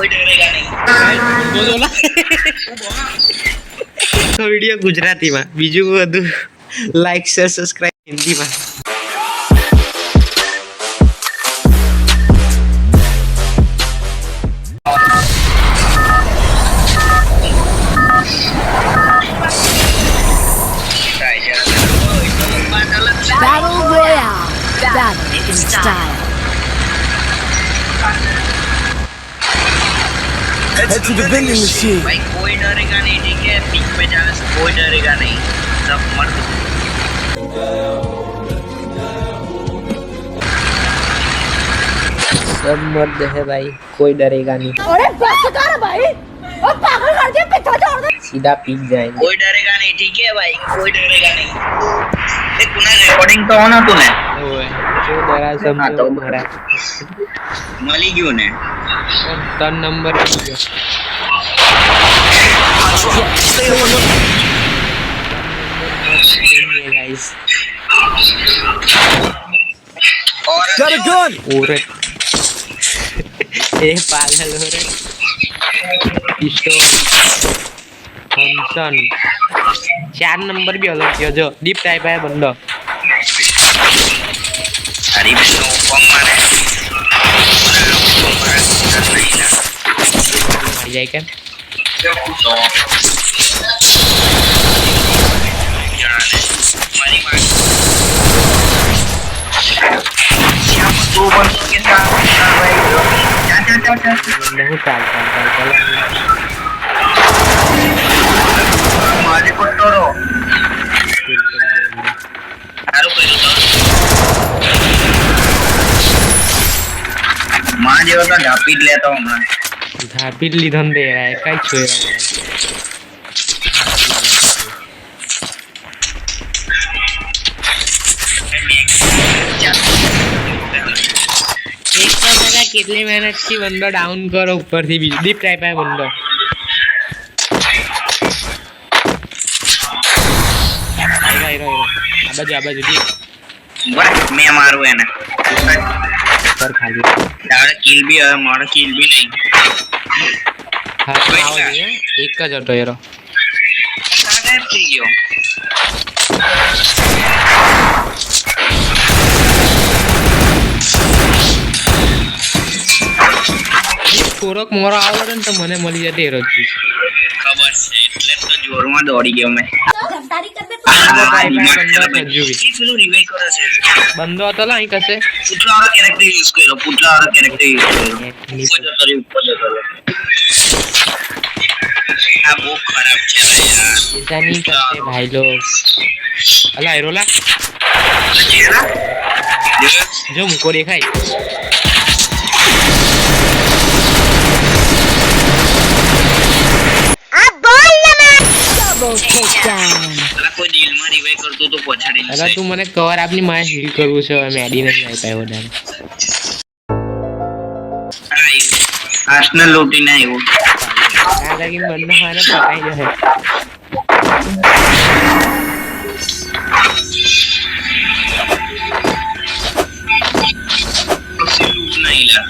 कोई डरेगा नहीं बोलो ना तो वीडियो गुजराती में बीजू બધું લાઈક શેર સબસ્ક્રાઇબ હિન્દી માં Battle Royale. Battle in style. Head to the vending machine. भाई कोई डरेगा नहीं ठीक है पिक पे जाने से कोई डरेगा नहीं सब मर्द सब मर्द है भाई कोई डरेगा नहीं अरे बस कर भाई और पागल कर दिया पीछे छोड़ दे सीधा पीक जाएंगे कोई डरेगा नहीं ठीक है भाई कोई डरेगा नहीं ये तूने रिकॉर्डिंग तो होना तूने ओए जो डरा सब हाँ, तो डरा मली क्यों ने 3 નંબર गाइस और Got a gun. और ए पागल हो रे पिस्टल थॉमसन 4 નંબર भी अलग किया जो डीप टाइप है बंदा अरे बेनो कम मारे मर जाए क्या दो बंदों के साथ नहीं चाल मारे को तोड़ो सारू કર્યું તો માં જેવો તો ઢાપી જ લેતો હમણાં धापी લીધો ને રે કઈ છોરા एक तो जगह कितनी मेहनत की बंदो डाउन करो ऊपर थी डीप टाइप है बंदो आएगा आबाजू डीप બસ મેં મારું એને पर खाली તારે કિલ બી હવે મારો કિલ બી નહીં हाथ में आओ नहीं है एक का जटो यारो કાં ગાયબ થઈ ગયો થોડોક મોરો આવડે ને તો મને મળી જતે એરો જ ખબર છે એટલે તો જોરમાં દોડી ગયો મેં गद्दारी कर दे પેલું રિવાઇવ કરે છે બંધો હતો ને અહીં કશે પુતળાવાળો કેરેક્ટર યુઝ કર્યો પુતળાવાળો કેરેક્ટર યુઝ કર્યો ઉપર જતો રહ્યો આ બહુ ખરાબ છે યાર ऐसा नहीं करते भाई लोग अला एरोला जो मुको देखाई double takedown. અલા કોઈ દિલમાં રિવાઇવ કરતો તો પછાડી अला तू મને કવર આપની મારે હીલ કરવું છે હવે મેડી નથી આવી પાયો વધારે આર્સેનલ લૂટીને આવ્યો આ લગીન બંને મારે પટાઈ જશે લૂટ નહીં લા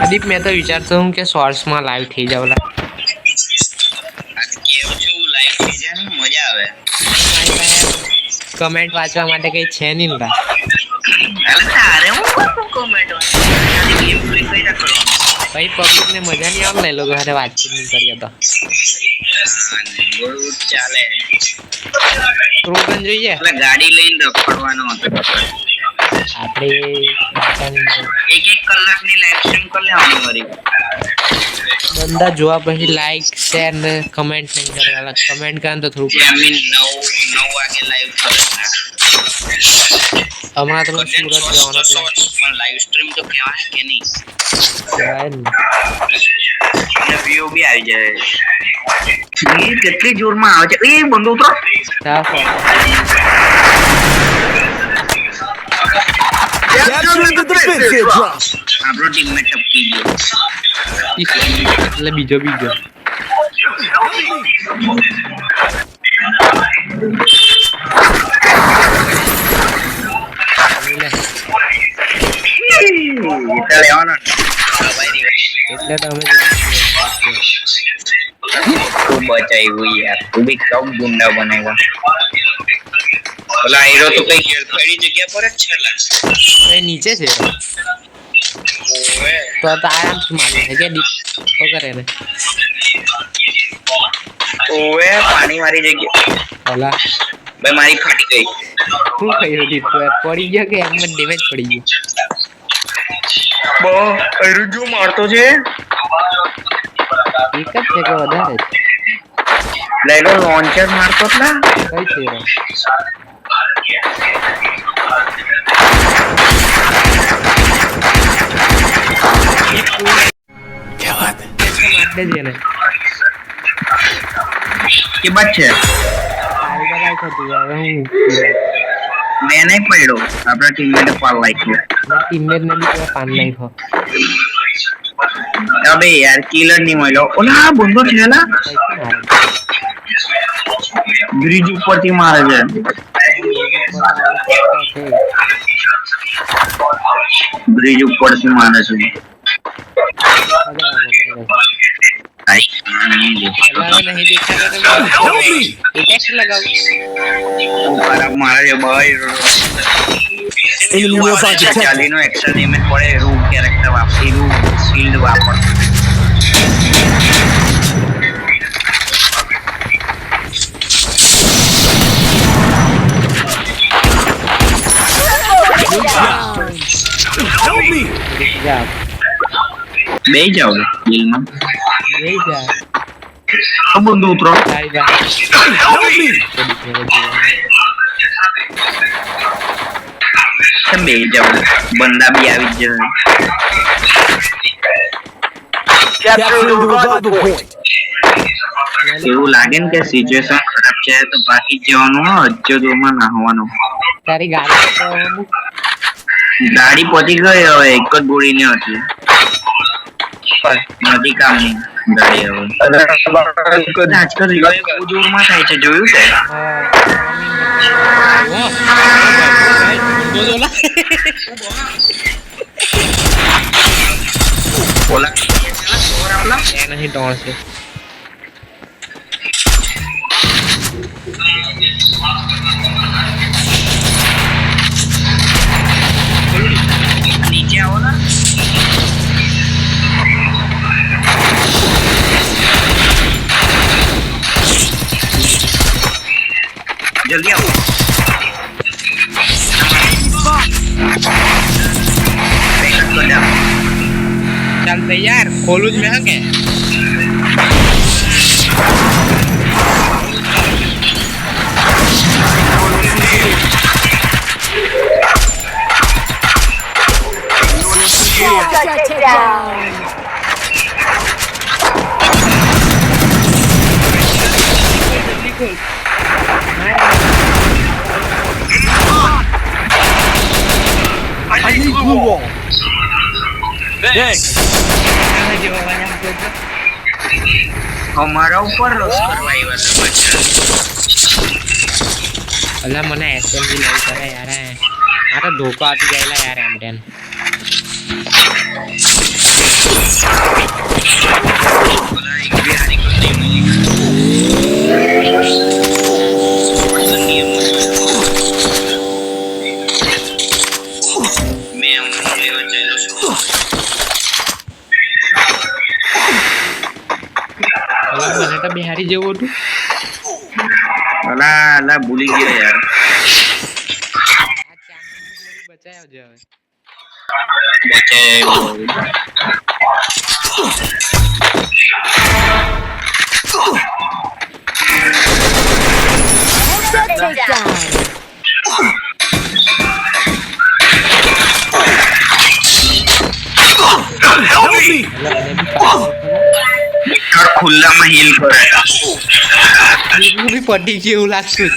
અદીપ મેં તો વિચારતો હું કે શોર્ટ્સમાં લાઈવ થઈ જાવલા આજ કેવું છું લાઈવ થઈ જાય ને મજા આવે કમેન્ટ વાંચવા માટે કઈ છે નહીં લા અલા તારે હું કોમેન્ટ ગેમ પ્લે કર્યા કરવાનો ભાઈ પબ્લિક ને મજા નહીં આવે ને લોકો સાથે વાતચીત નહીં કરીએ તો બહુ ચાલે પ્રોગ્રામ જોઈએ એટલે ગાડી લઈને રખડવાનો હતો આપણે એક કલાકની લાઈવ સ્ટ્રીમ કરી લેવાની મારી બંદા જોવા પછી લાઈક શેર ને કમેન્ટ નહીં કરવાના કમેન્ટ કરે તો થોડું જેમી 9 વાગે લાઈવ કરે હમણાં તો સુરત જવાનો પણ લાઈવ સ્ટ્રીમ તો કહેવાય કે નહીં પ્લાન અને વ્યૂ બી આવી જાય એ કેટલી જોરમાં આવે છે એ બંદો ઉતરો સાફ Capturing the defense drop. આપણો ટીમમેટ ટપકી ગયો એટલે બીજો એટલે તમે क्यों बचाई हुई यार तू भी कब गुंडा बनेगा बोला हीरो तो कहीं खड़ी जगह पर अच्छा लगा એ નીચે છે ओए તો આરામથી મારી છે કે ડીપ કરે ને ओए पानी वाली जगह ઓલા भाई मारी फट गई શું કર્યું ડીપ પડી ગયો કે એમ ડેમેજ પડી ગયું बो अरु जो मारतो छे એક જ છે કે વધારે છે लेलो लॉन्चर मारतो था કઈ છે રે क्या बात है માર દેજે ને के बच्चे તારી બરાબર થતું હવે હું मैं नहीं पढ़ो अपना टीममेट पाल लाइक મેં ટીમમેટ ને બી કોઈ પાન નહીં ખો अबे यार किलर नहीं मिलो ओला बंदो छे ना ब्रिज ऊपर थी मारे छे ब्रिज ऊपर से मारे छे आई नहीं देखा टेक्स्ट लगाओ ऊपर अब मारे छे भाई Enemy was undetected. चाली नो एक्शन में पड़े रूम कैरेक्टर वापसी रूम शील्ड वापर Help me! जा બે જાओगे દિલ માં यही जा તો બંદો ઉતરો तारी जा Help me! તમે બે જાઓ બંદા બી આવી જ Capture the revival point. એવું લાગે ને કે સિચ્યુએશન ખરાબ છે તો બાકી જવાનું હો અજ્જો દોરમાં ના હોવાનું तारी गाड़ी तो अमुक ગાડી પહોંચી ગઈ હવે એક જ ગોળી ને હતી નથી કામની ગાડી હવે આજકાલ રિવાઇવ બહુ જોરમાં થાય છે જોયું છે ઓલા સ્કોર આપલા नहीं डॉन से નીચે આવો ને જલ્દી આવો चल तैयार खोलूज में है के Shut down. I need blue wall. Thanks. અમારા ઉપર લોસ કરવા આવ્યા છે પાછા अल्लाह मने एसएमजी नहीं करे यार आ तो धोखा आती गईला यार एमटेन बोला एक बिहारी को नहीं मिलेगा मैं उनको लेवा चाहिए अल्लाह मने तो बिहारी जेवो तू अला अला भूली गया यार बचाया जो है Help me! कर खुला में हील करे બીજું બી પડી ગયું લાગતું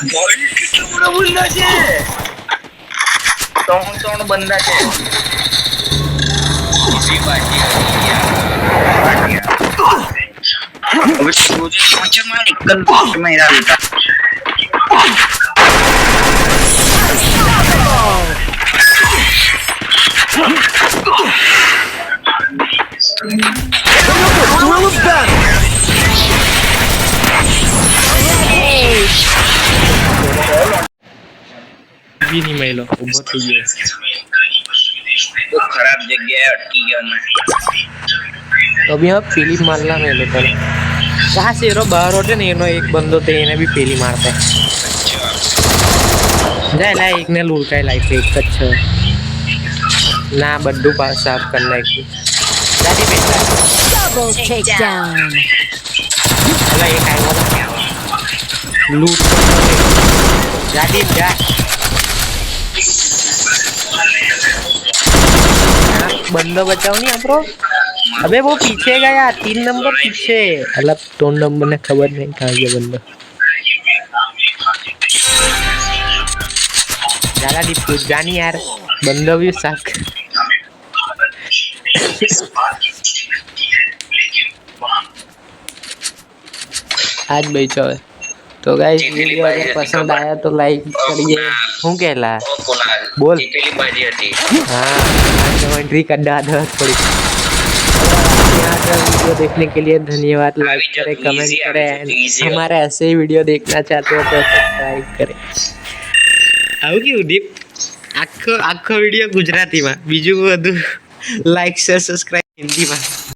ભાઈ કેટલો બડો બંદા છે ત્રણ બંદા છે ઈ બાકી હવે સોજે પાંચર માં નિકલ બોટ में इरा देता Thrill of battle! બી નહીં મળ્યો, ઊભો થઈ ગયો. તો ખરાબ જગ્યાએ અટકી ગયો મેં. તો બી હવે પેલી મારલા મેલો તને. આ શેરો બહાર હોટે ને એનો એક બંદો તે એને બી પેલી મારતા. જાય લા એકને લુલકાઈ લાગી એક જ છે. ના બધું સાફ કરી નાખ્યું. દાદી બેટા Double takedown. અલા એક આવ્યો લૂટ દાદી જા. बंदा बचाओ नहीं आप लोग. अबे वो पीछे गया 3 नंबर पीछे. अलग 2 नंबर ने खबर नहीं कहाँ गया बंदा. ज्यादा डिप जानी यार बंदा भी साक. आज बेचो है तो गाइस वीडियो अगर पसंद आया तो लाइक करिए. हूँ कहला बोल પેલી બાજી હતી. हाँ कमेंट्री कर डाल थोड़ी. वीडियो देखने के लिए धन्यवाद. लाइक करें कमेंट करें. हमारे ऐसे ही वीडियो देखना चाहते हो तो सब्सक्राइब करें. આવું કેવું દીપ આખો વિડીયો ગુજરાતીમાં બીજું બધું લાઈક શેર સબસ્ક્રાઇબ હિન્દીમાં.